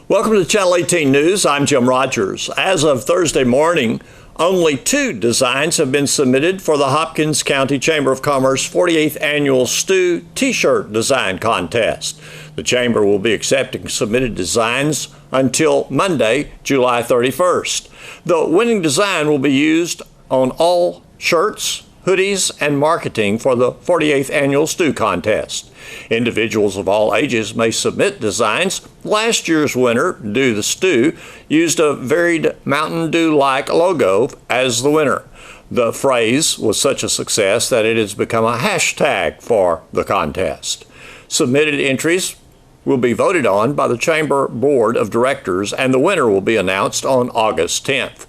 Welcome to Ch.18 News. I'm Jim Rogers. As of Thursday morning, only 2 designs have been submitted for the Hopkins County Chamber of Commerce 48th Annual Stew T-shirt Design Contest. The Chamber will be accepting submitted designs until Monday, July 31st. The winning design will be used on all shirts, hoodies, and marketing for the 48th Annual Stew Contest. Individuals of all ages may submit designs. Last year's winner, Do the Stew, used a varied Mountain Dew-like logo as the winner. The phrase was such a success that it has become a hashtag for the contest. Submitted entries will be voted on by the Chamber Board of Directors, and the winner will be announced on August 10th.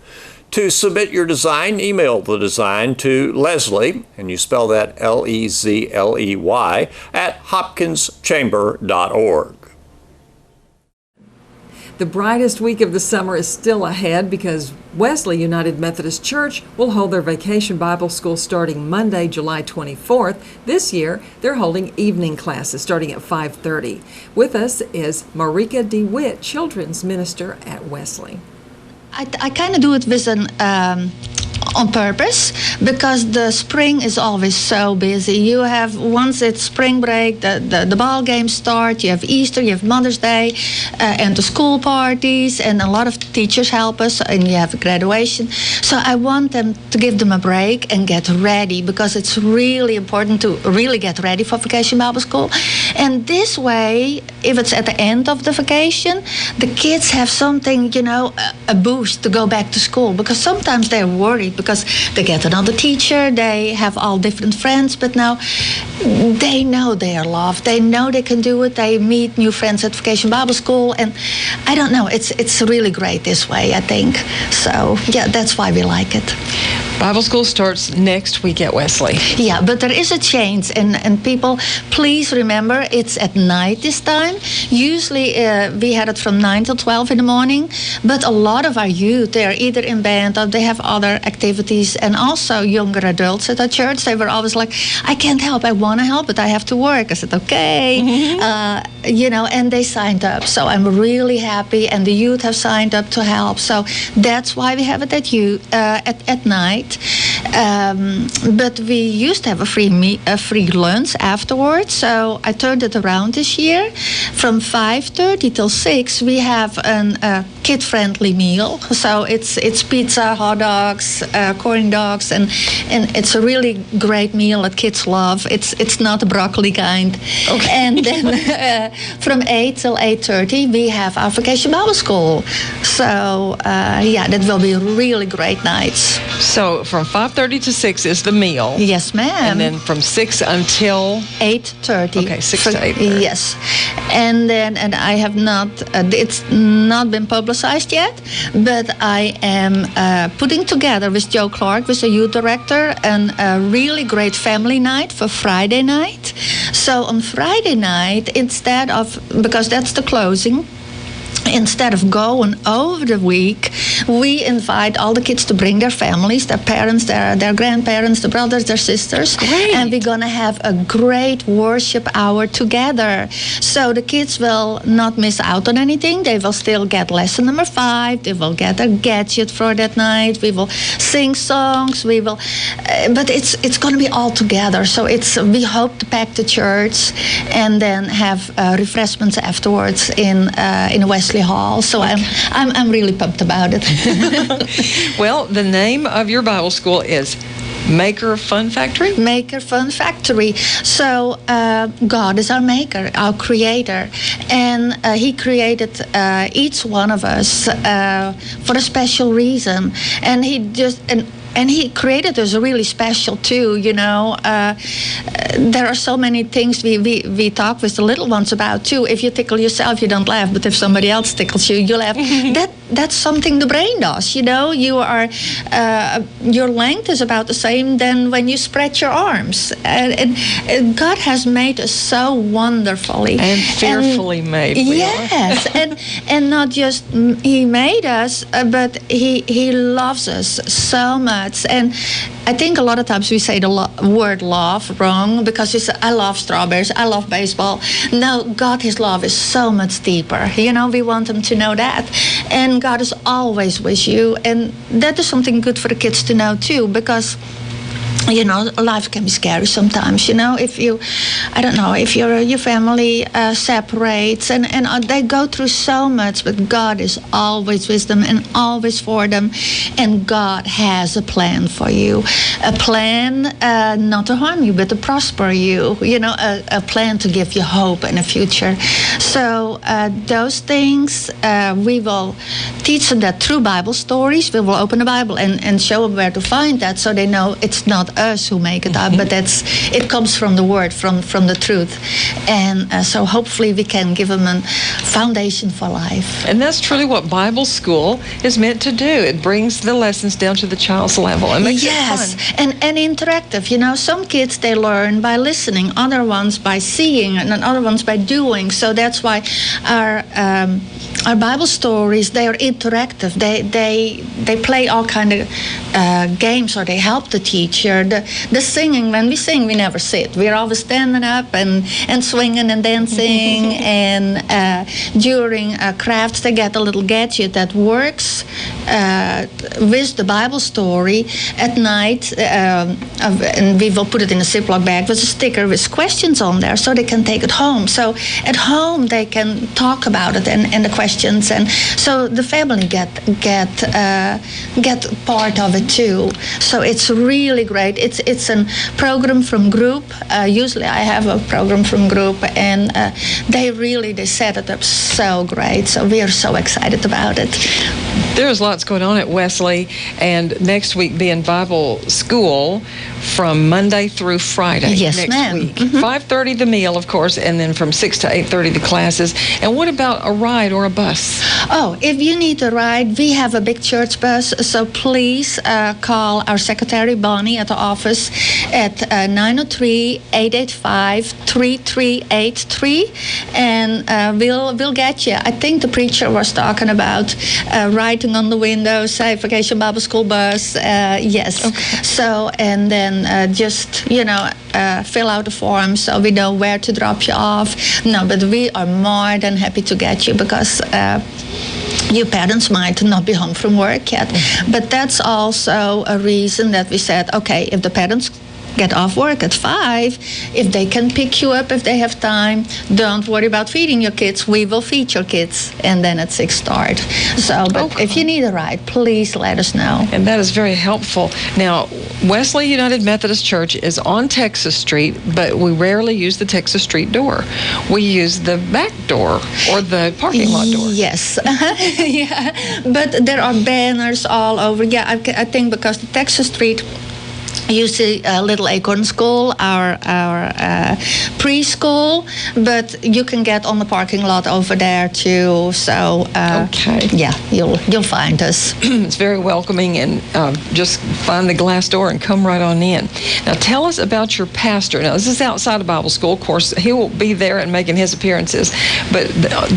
To submit your design, email the design to Leslie, and you spell that L-E-Z-L-E-Y, at hopkinschamber.org. The brightest week of the summer is still ahead because Wesley United Methodist Church will hold their Vacation Bible School starting Monday, July 24th. This year, they're holding evening classes starting at 5:30. With us is Marika DeWitt, Children's Minister at Wesley. I kind of do it with on purpose because the spring is always so busy. You have, once it's spring break, the ball games start, you have Easter, you have Mother's Day, and the school parties, and a lot of teachers help us, and you have graduation. So I want them to give them a break and get ready, because it's really important to really get ready for Vacation Bible School. And this way, if it's at the end of the vacation, the kids have something, a boost to go back to school, because sometimes they're worried because they get another teacher, they have all different friends, but now they know they are loved, they know they can do it, they meet new friends at Vacation Bible School, and I don't know, it's really great this way, I think. So yeah, that's why we like it. Bible school starts next week at Wesley. Yeah, but there is a change, and people, please remember, it's at night this time. Usually we had it from 9 till 12 in the morning, but a lot of our youth, they are either in band or they have other activities, and also younger adults at our church, they were always like, I can't help, I want to help, but I have to work. I said, okay, and they signed up. So I'm really happy, and the youth have signed up to help. So that's why we have it at night. But we used to have a free lunch afterwards, so I turned it around this year. From 5:30 till 6, we have a kid-friendly meal. So it's pizza, hot dogs, corn dogs, and it's a really great meal that kids love. It's not the broccoli kind. Okay. And then from 8 till 8:30, we have our Vacation Bible School. So that will be really great nights. So from 5:30 to 6 is the meal. Yes, ma'am. And then from 6 until 8:30. Okay, 6 to 8:30. Yes, and I have not. It's not been publicized yet, but I am putting together with Joe Clark, with the youth director, a really great family night for Friday night. So on Friday night, because that's the closing, instead of going over the week, we invite all the kids to bring their families, their parents, their grandparents, their brothers, their sisters. Great. And we're going to have a great worship hour together. So the kids will not miss out on anything. They will still get lesson number 5. They will get a gadget for that night. We will sing songs. We will, but it's going to be all together. So we hope to pack the church and then have refreshments afterwards in Wesley Hall. So okay. I'm really pumped about it. Well, the name of your Bible school is Maker Fun Factory? Maker Fun Factory. So God is our maker, our creator, and He created each one of us for a special reason, and and He created us really special too. There are so many things we talk with the little ones about too. If you tickle yourself, you don't laugh, but if somebody else tickles you, you laugh. That's something the brain does. You are your length is about the same than when you spread your arms. And God has made us so wonderfully and fearfully made. Yes, and not just He made us, but He loves us so much. much. And I think a lot of times we say the word love wrong, because you say, I love strawberries, I love baseball. No, God, his love is so much deeper. We want them to know that. And God is always with you. And that is something good for the kids to know too, because life can be scary sometimes. If your family separates and they go through so much, but God is always with them and always for them, and God has a plan for you, a plan not to harm you but to prosper you. A plan to give you hope and a future. So those things we will teach them that through Bible stories. We will open the Bible and show them where to find that, so they know it's not us who make it up, but it comes from the Word, from the truth. And so hopefully we can give them a foundation for life. And that's truly what Bible school is meant to do. It brings the lessons down to the child's level and makes it fun. And interactive. Some kids, they learn by listening, other ones by seeing, and other ones by doing. So that's why our Bible stories, they are interactive. They play all kind of games, or they help the teacher. The singing, when we sing, we never sit. We're always standing up and swinging and dancing. And during crafts, they get a little gadget that works with the Bible story at night. And we will put it in a Ziploc bag with a sticker with questions on there, so they can take it home. So at home, they can talk about it and the questions. And so the family get part of it too. So it's really great. It's a program from group. Usually I have a program from group, and they set it up so great. So we are so excited about it. There's lots going on at Wesley, and next week being Bible school from Monday through Friday. Yes, next ma'am. week. Mm-hmm. 5:30 the meal, of course, and then from 6 to 8:30 the classes. And what about a ride or a bus? Oh, if you need a ride, we have a big church bus. So please call our secretary Bonnie at the office at 903-885-3383, and we'll get you. I think the preacher was talking about writing on the window, say Vacation Bible School bus. Yes. Okay. So, and then just fill out the form so we know where to drop you off. No, but we are more than happy to get you, because your parents might not be home from work yet. Mm-hmm. But that's also a reason that we said, okay, if the parents get off work at 5, if they can pick you up if they have time, don't worry about feeding your kids. We will feed your kids, and then at 6 start. So, but if you need a ride, please let us know. And that is very helpful. Now, Wesley United Methodist Church is on Texas Street, but we rarely use the Texas Street door. We use the back door or the parking lot door. Yes. Yeah. But there are banners all over. Yeah, I think because the Texas Street, you see Little Acorn School, our preschool, but you can get on the parking lot over there too. So okay, yeah, you'll find us. It's very welcoming, and just find the glass door and come right on in. Now tell us about your pastor. Now this is outside of Bible school, of course. He will be there and making his appearances, but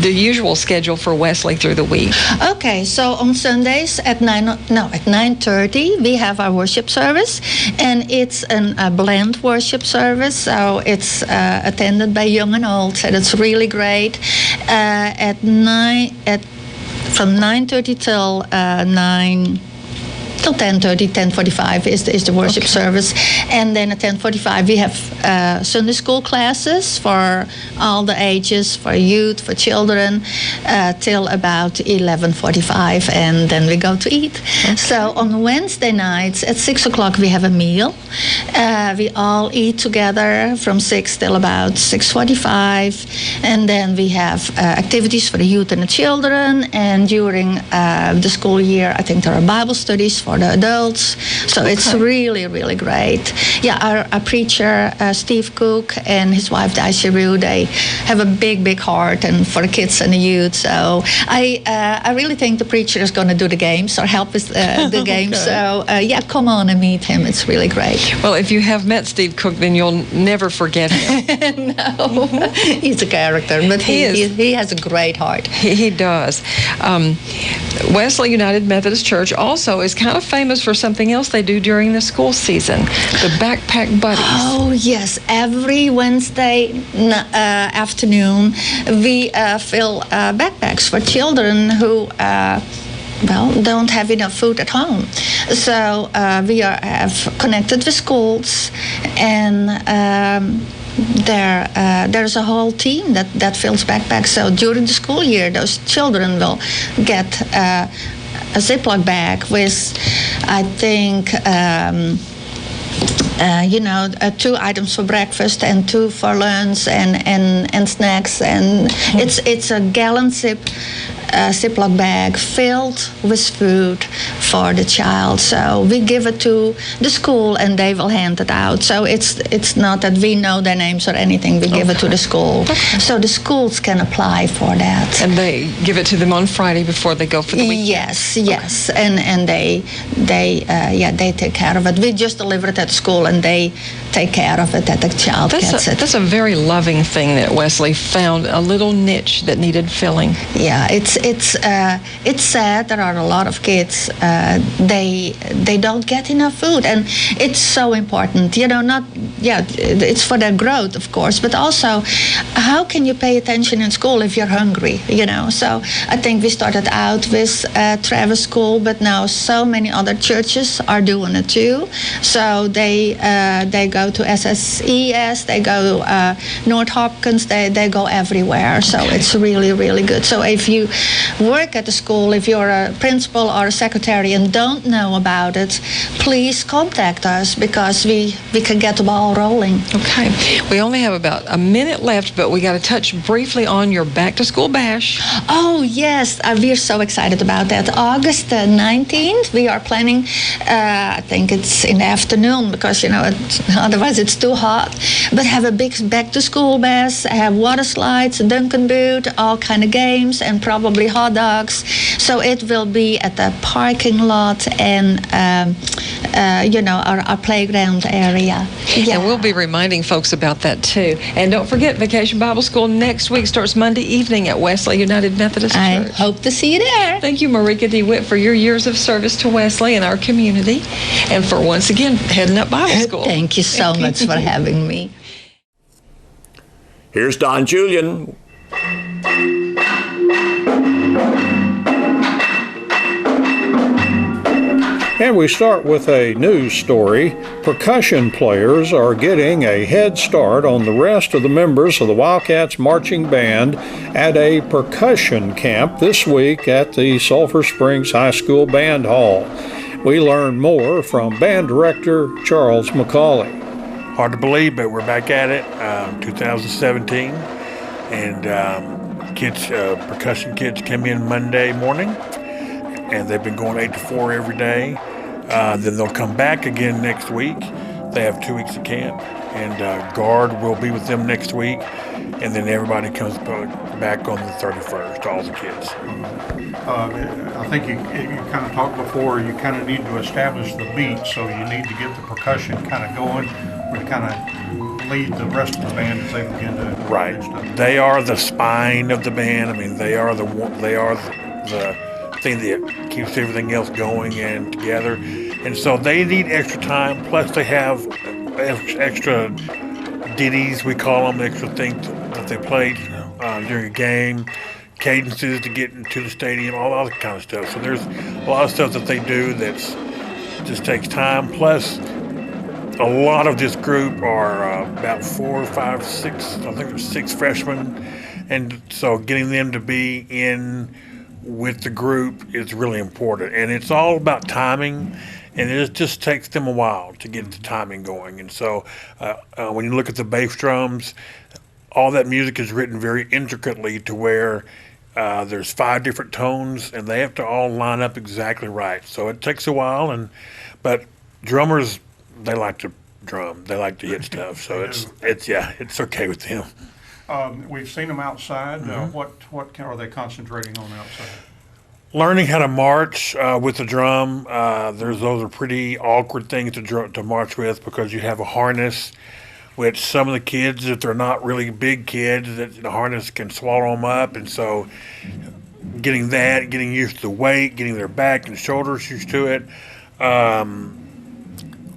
the usual schedule for Wesley through the week. Okay, so on Sundays at 9:30 we have our worship service. And it's a blend worship service, so it's attended by young and old, so that's really great. From 9:30 till 10:30, 10:45 is the worship service. And then at 10:45 we have Sunday school classes for all the ages, for youth, for children, till about 11:45, and then we go to eat. Okay. So on Wednesday nights at 6 o'clock we have a meal. We all eat together from 6 till about 6:45, and then we have activities for the youth and the children. And during the school year, I think there are Bible studies for the adults. So it's really, really great. Yeah, our preacher, Steve Cook, and his wife, Daisy Rue, they have a big, big heart and for the kids and the youth. So I really think the preacher is going to do the games or help with the games. So yeah, come on and meet him. It's really great. Well, if you have met Steve Cook, then you'll never forget him. No, he's a character, but he has a great heart. He does. Wesley United Methodist Church also is kind of famous for something else they do during the school season, the Backpack Buddies. Oh, yes. Every Wednesday afternoon, we fill backpacks for children who don't have enough food at home. So we have connected with schools, and there's a whole team that fills backpacks. So during the school year, those children will get a Ziploc bag with, I think, 2 items for breakfast and 2 for lunch and snacks, and it's a gallon Ziploc bag filled with food for the child. So we give it to the school and they will hand it out. So it's not that we know their names or anything. We give it to the school. Okay. So the schools can apply for that. And they give it to them on Friday before they go for the weekend? Yes. And they take care of it. We just deliver it at the school and they take care of it, that the child gets it. That's a very loving thing that Wesley found, a little niche that needed filling. Yeah, it's sad. There are a lot of kids, they don't get enough food, and it's so important. It's for their growth, of course, but also how can you pay attention in school if you're hungry? So I think we started out with Travis School, but now so many other churches are doing it too. So they go to SSES, they go North Hopkins, they go everywhere. So it's really, really good. So if you work at the school, if you're a principal or a secretary and don't know about it, please contact us because we can get the ball rolling. Okay. We only have about a minute left, but we got to touch briefly on your back to school bash. Oh, yes. We're so excited about that. August 19th, we are planning, I think it's in the afternoon because, otherwise it's too hot. But have a big back to school bash, have water slides, a Duncan boot, all kind of games, and probably hot dogs. So it will be at the parking lot and our playground area. Yeah. And we'll be reminding folks about that too. And don't forget, Vacation Bible School next week starts Monday evening at Wesley United Methodist Church. I hope to see you there. Thank you, Marika DeWitt, for your years of service to Wesley and our community, and for once again heading up Bible School. Thank you so much for having me. Here's Don Julian. And we start with a news story. Percussion players are getting a head start on the rest of the members of the Wildcats Marching Band at a percussion camp this week at the Sulphur Springs High School Band Hall. We learn more from band director Charles McCauley. Hard to believe, but we're back at it, 2017. And percussion kids came in Monday morning, and they've been going 8 to 4 every day. Then they'll come back again next week. They have 2 weeks of camp, and Guard will be with them next week, and then everybody comes back on the 31st, all the kids. I think you kind of talked before, you kind of need to establish the beat, so you need to get the percussion kind of going, or to kind of lead the rest of the band as they begin to right. do stuff. They are the spine of the band. I mean, they are the thing that keeps everything else going and together. And so they need extra time, plus they have extra ditties, we call them, extra things that they play during a game, cadences to get into the stadium, all that kind of stuff. So there's a lot of stuff that they do that just takes time. Plus, a lot of this group are about 4, 5, 6, I think there's 6 freshmen. And so getting them to be in with the group is really important. And it's all about timing. And it just takes them a while to get the timing going. And so when you look at the bass drums, all that music is written very intricately to where there's 5 different tones, and they have to all line up exactly right. So it takes a while, but drummers, they like to drum. They like to hit stuff. So it's okay with them. We've seen them outside. Mm-hmm. What are they concentrating on outside? Learning how to march with the drum. Those are pretty awkward things to march with because you have a harness, which some of the kids, if they're not really big kids, the harness can swallow them up. And so getting used to the weight, getting their back and shoulders used to it.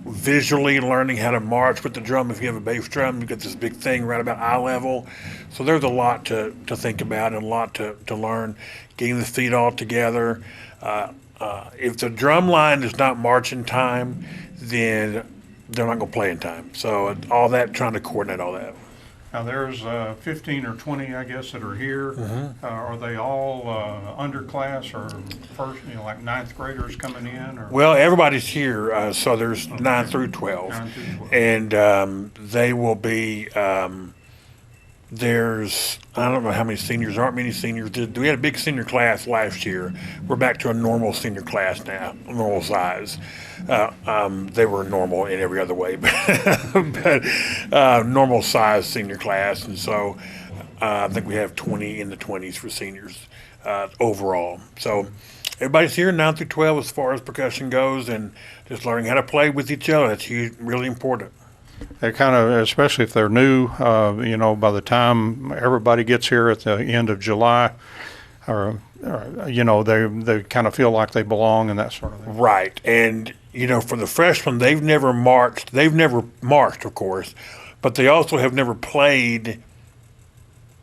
visually learning how to march with the drum. If you have a bass drum, you've got this big thing right about eye level. So there's a lot to think about and a lot to learn. Getting the feet all together. If the drum line is not marching time, then they're not going to play in time. So all that, trying to coordinate all that. Now, there's 15 or 20, I guess, that are here. Are they all underclass or first, like ninth graders coming in? Or? Well, everybody's here, so there's 9 through 12. 9 through 12. And they will be, there's, I don't know how many seniors, aren't many seniors. We had a big senior class last year. We're back to a normal senior class now, normal size. They were normal in every other way, but normal size senior class. And so I think we have 20 in the 20s for seniors overall. So everybody's here 9 through 12 as far as percussion goes, and just learning how to play with each other. That's really important. They kind of, especially if they're new, by the time everybody gets here at the end of July, they kind of feel like they belong and that sort of thing. Right. And, for the freshmen, they've never marched. They've never marched, of course, but they also have never played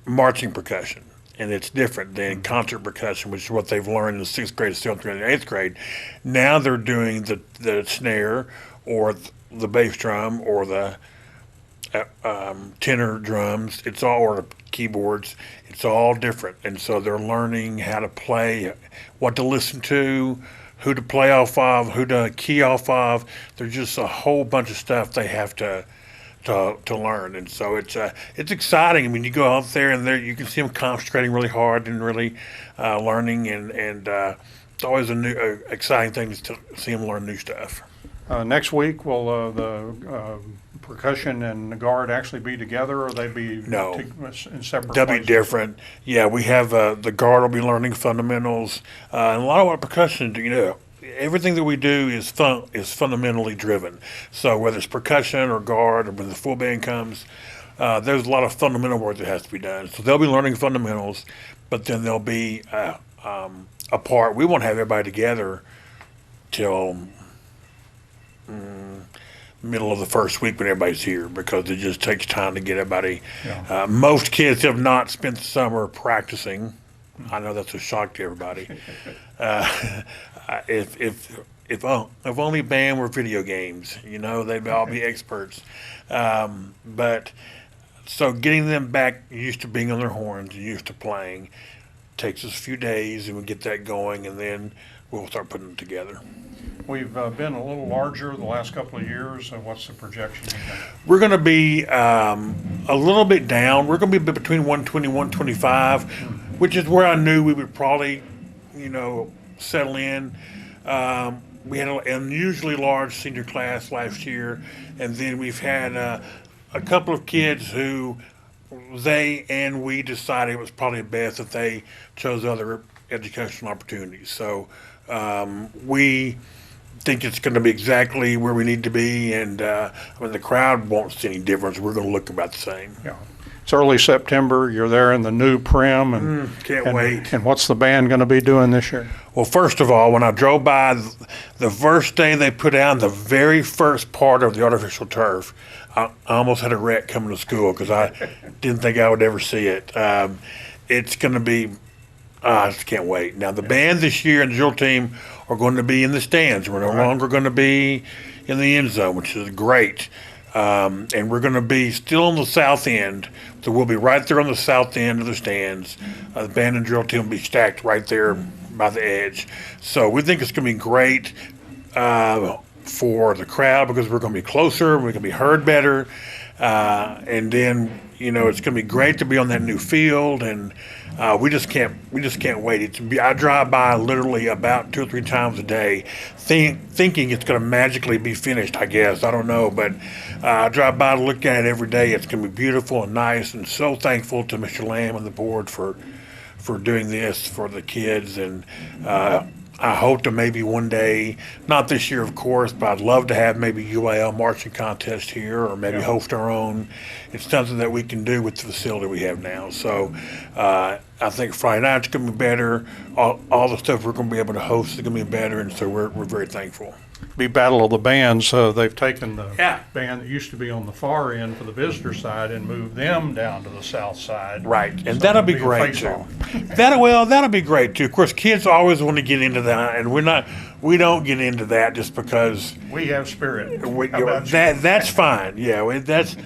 marching percussion. And it's different than concert percussion, which is what they've learned in the 6th grade, 7th grade, and 8th grade. Now they're doing the snare or the bass drum or the tenor drums. It's all, or the keyboards. It's all different. And so they're learning how to play, what to listen to, who to play off of, who to key off of. There's just a whole bunch of stuff they have to learn, and so it's exciting. I mean, you go out there and you can see them concentrating really hard and really learning, and it's always a new exciting thing to see them learn new stuff. Next week, will the percussion and the guard actually be together, or they be No. in separate They'll places? be different. Yeah, we have the guard will be learning fundamentals, and a lot of our percussion, everything that we do is fundamentally driven. So whether it's percussion or guard, or when the full band comes, there's a lot of fundamental work that has to be done. So they'll be learning fundamentals, but then they'll be apart. We won't have everybody together till middle of the first week when everybody's here, because it just takes time to get everybody. Yeah. Most kids have not spent the summer practicing. I know that's a shock to everybody. If only band were video games, they'd all be experts. But so getting them back used to being on their horns and used to playing takes us a few days, and we get that going, and then we'll start putting them together. We've been a little larger the last couple of years. What's the projection? We're going to be a little bit down. We're going to be between 120 and 125, which is where I knew we would probably, settle in. We had an unusually large senior class last year, and then we've had a couple of kids who they and we decided it was probably best that they chose other educational opportunities. So we think it's going to be exactly where we need to be, and the crowd won't see any difference. We're going to look about the same. Yeah. It's early September. You're there in the new Prim, and Can't wait. And what's the band going to be doing this year? Well, first of all, when I drove by the first day they put down the very first part of the artificial turf, I almost had a wreck coming to school because I didn't think I would ever see it. It's going to be, I just can't wait. Now, the band this year and the drill team are going to be in the stands. We're no longer going to be in the end zone, which is great. And we're going to be still on the south end. So we'll be right there on the south end of the stands. The band and drill team will be stacked right there by the edge. So we think it's going to be great for the crowd because we're going to be closer. We're going to be heard better. And then, it's going to be great to be on that new field. And we just can't wait. I drive by literally about 2 or 3 times a day thinking it's going to magically be finished, I guess. I don't know, but I drive by to look at it every day. It's going to be beautiful and nice, and so thankful to Mr. Lamb and the board for doing this for the kids. And I hope to maybe one day, not this year, of course, but I'd love to have maybe UIL marching contest here, or maybe host our own. It's something that we can do with the facility we have now. So I think Friday night's going to be better. All the stuff we're going to be able to host is going to be better, and so we're very thankful. be Battle of the Bands. They've taken the Yeah. band that used to be on the far end for the visitor side and moved them down to the south side. Right, and So that'll it'll be a great too. face-off. That'll be great too. Of course, kids always want to get into that, and we don't get into that just because We have spirit. How about you? that's fine. Yeah, that's.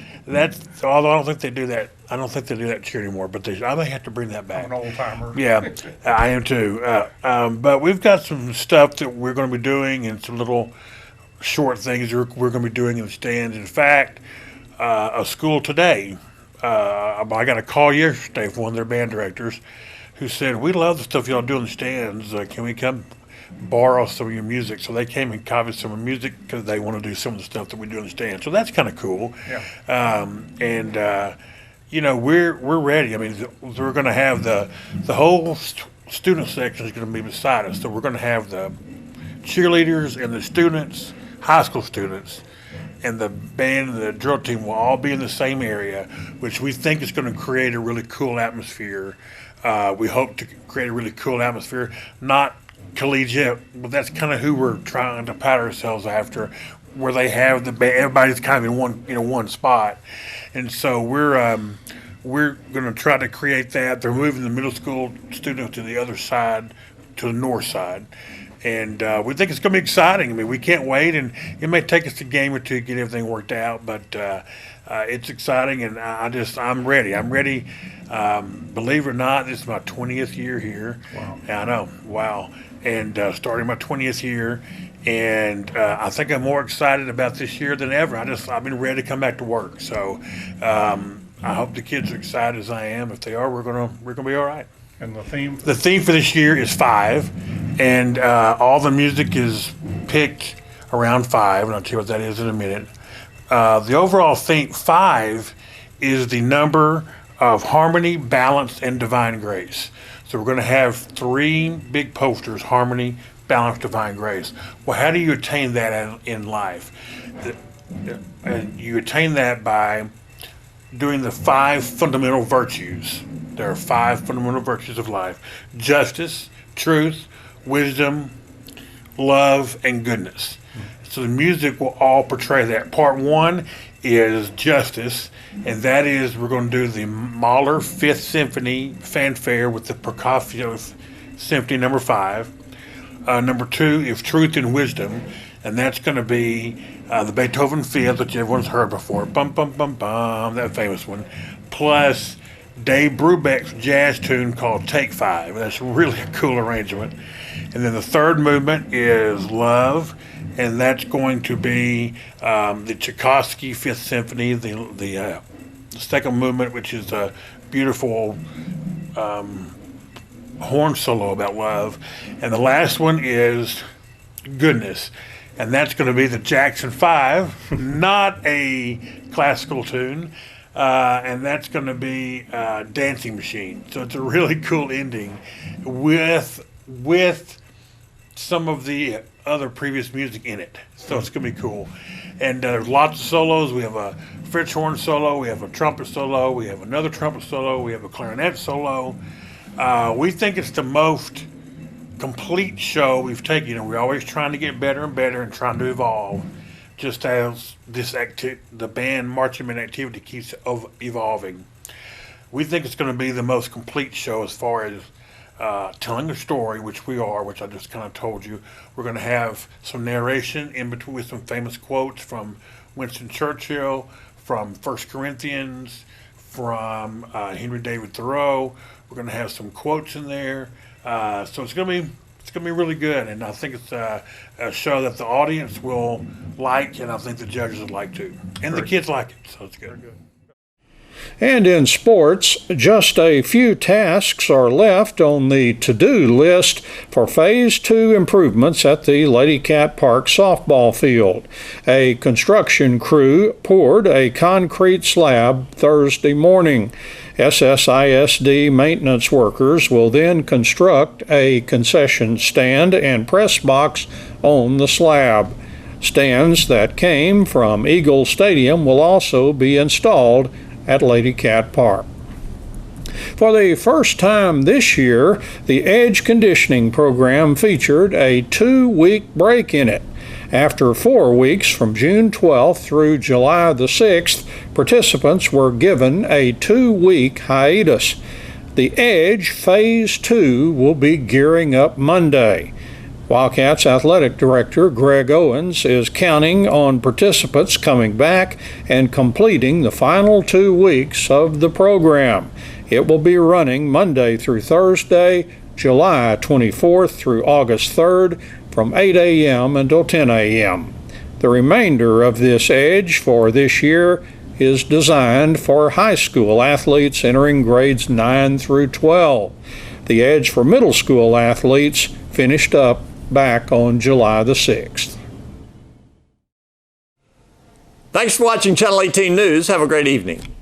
Although I don't think they do that. I don't think they do that cheer anymore. But I may have to bring that back. I'm an old timer. Yeah, I am too. But we've got some stuff that we're going to be doing and some little short things we're going to be doing in the stands. In fact, a school today, I got a call yesterday from one of their band directors who said, "We love the stuff y'all do in the stands. Can we come borrow some of your music?" So they came and copied some of the music because they want to do some of the stuff that we do in the stands. So that's kind of cool. Yeah. We're ready. I mean, we're going to have the whole student section is going to be beside us. So we're going to have the cheerleaders and the students, high school students, and the band and the drill team will all be in the same area, which we think is going to create a really cool atmosphere. We hope to create a really cool atmosphere, not collegiate, but that's kind of who we're trying to pat ourselves after, where they have the band, everybody's kind of in one spot, and so we're going to try to create that. They're moving the middle school students to the other side, to the north side. And we think it's going to be exciting. I mean, we can't wait, and it may take us a game or two to get everything worked out, but it's exciting, and I'm ready. I'm ready. Believe it or not, this is my 20th year here. Wow. I know. Wow. And starting my 20th year, and I think I'm more excited about this year than ever. I've been ready to come back to work. So I hope the kids are excited as I am. If they are, we're gonna be all right. And the theme? The theme for this year is 5, and all the music is picked around 5, and I'll tell you what that is in a minute. The overall theme, 5, is the number of harmony, balance, and divine grace. So we're going to have 3 big posters: harmony, balance, divine grace. Well, how do you attain that in life? And you attain that by doing the 5 fundamental virtues. There are 5 fundamental virtues of life: justice, truth, wisdom, love, and goodness. So the music will all portray that. Part 1 is justice, and that is we're going to do the Mahler 5th Symphony fanfare with the Prokofiev Symphony number 5. Number 2 is truth and wisdom, and that's going to be the Beethoven 5th, which everyone's heard before. Bum, bum, bum, bum, that famous one. Plus Dave Brubeck's jazz tune called Take 5. That's really a cool arrangement. And then the third movement is love, and that's going to be the Tchaikovsky 5th Symphony, the second movement, which is a beautiful horn solo about love. And the last one is goodness, and that's going to be the Jackson 5, not a classical tune. And that's going to be Dancing Machine. So it's a really cool ending with some of the other previous music in it. So it's going to be cool. And there's lots of solos. We have a French horn solo. We have a trumpet solo. We have another trumpet solo. We have a clarinet solo. We think it's the most complete show we've taken. We're always trying to get better and better and trying to evolve. Just as the band marching band activity keeps evolving. We think it's going to be the most complete show as far as telling a story, which we are, which I just kind of told you. We're going to have some narration in between with some famous quotes from Winston Churchill, from 1 Corinthians, from Henry David Thoreau. We're going to have some quotes in there. So it's going to be really good, and I think it's a show that the audience will like, and I think the judges would like too. And the kids like it, so it's good. And in sports, just a few tasks are left on the to-do list for Phase 2 improvements at the Lady Cat Park softball field. A construction crew poured a concrete slab Thursday morning. SSISD maintenance workers will then construct a concession stand and press box on the slab. Stands that came from Eagle Stadium will also be installed at Lady Cat Park. For the first time this year, the Edge Conditioning program featured a 2-week break in it. After 4 weeks from June 12th through July the 6th, participants were given a 2-week hiatus. The Edge Phase 2 will be gearing up Monday. Wildcats Athletic Director Greg Owens is counting on participants coming back and completing the final 2 weeks of the program. It will be running Monday through Thursday, July 24th through August 3rd from 8 a.m. until 10 a.m. The remainder of this Edge for this year is designed for high school athletes entering grades 9 through 12. The Edge for middle school athletes finished up back on July the 6th. Thanks for watching Channel 18 News. Have a great evening.